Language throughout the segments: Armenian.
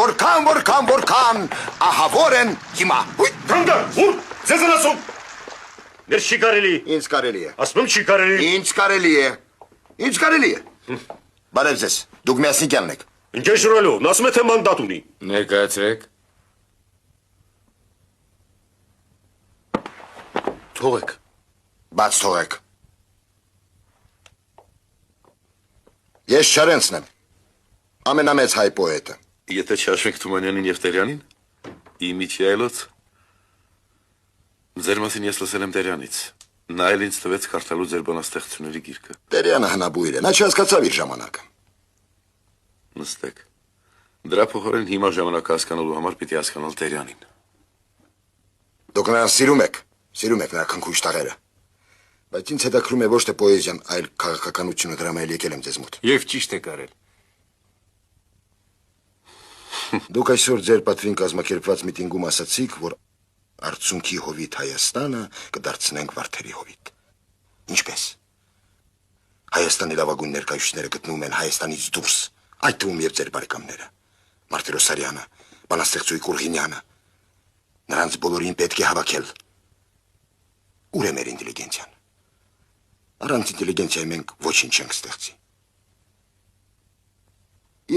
որքան, ահա որ են հիմա։ Կանգա, ուր, ձեզ են ասում։ Մեր չի կարելի։ Ինձ կարելի է։ Ասում եմ չի կարելի։ Ինձ կարելի է։ Բարև ձեզ, դուք Միասնիկյանն եք։ Ինչ է շրալու, նա ասում է թե մանդատ ունի։ Ներկայացրեք։ Թողեք։ Բաց թողեք։ Ես Չարենցն եմ, ամենամեծ հայ պոետը։ Եթե չհաշվենք Թումանյանին և Տերյանին, Իմիջիայլոց, ձեր մասին ես լսել եմ Տերյանից, նա էլ ինձ տվեց կարդալու ձեր բանաստեղծությունների գիրքը։ Տերյանը հնաբույր է, նա չհասկացավ իր ժամանակը։ Նստեք, դրա փոխարեն հիմա ժամանակը հասկանալու համար պիտի հասկանալ Տերյանին։ Դուք նրան սիրում եք նրա քնքուշ տաղերը, բայց ինձ հետաքրում է ոչ թե պոեզիան, այլ քաղաքականությունը, դրա համար եկել եմ ձեզ մոտ։ Եվ ճիշտ եք արել։ Դուք այսօր ձեր պատվին կազմակերպված միտինգում ասացիք, որ Արցունքի հովիտ Հայաստանը կդարձնենք Վարդերի հովիտ։ Ինչպես։ Հայաստանի լավագույն ներկայացուցիչները գտնվում են Հայաստանից դուրս, այդ թվում եւ ձեր բարեկամները։ Մարտիրոսարյանը, բանաստեղծուհի Կուրղինյանը։ Նրանց բոլորին պետք է հավաքել։ Ուր է մեր ինտելիգենցիան։ Առանց ինտելիգենցիայի մենք ոչինչ չենք ստեղծի։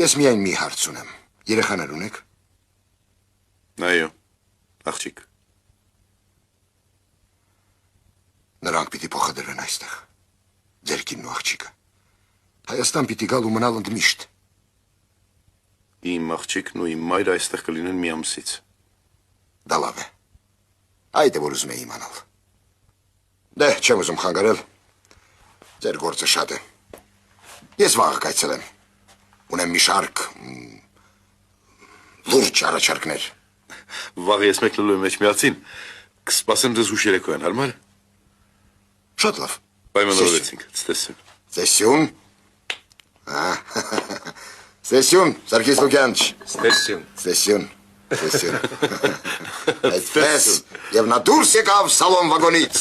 Ես միայն մի հարց ունեմ։ Երեխաներ ունեք։ Այո, աղջիկ։ Նրանք պիտի փոխադրվեն այստեղ։ Ձեր կինն ու աղջիկը։ Հայաստան պիտի գալ ու մնալ ընդմիշտ։ Իմ աղջիկն ու իմ մայրը այստեղ կլինեն մի ամսից։ Դա լավ է։ Այդ է որ ուզում եմ իմանալ։ Դե, չեմ ուզում խանգարել։ Ձեր գործը շատ է։ Ես վաղը կայցելեմ։ Ունեմ մի շարք լուրջ առաջարկներ։ Վաղ ես մեկնելու եմ մեջ միացին, կսպասեմ ձեզ ուշ երեկոյան, հարմար։ Շատ լավ։ Պայմանավորվեցինք, ցտեսություն։ Ցտեսություն։ Ցտեսություն, Սարգիս Լուկյանիչ։ Ստեսյուն։ Ցտեսություն։ Այդպես, եւ նա դուրս եկավ սալոն վագոնից։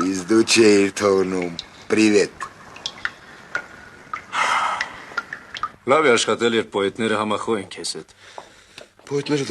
Իզդու չէիր թողնում, պրիվետ։ Լավ է աշխատել, երբ պոետները համախոհ են քեզ հետ։ Պոետները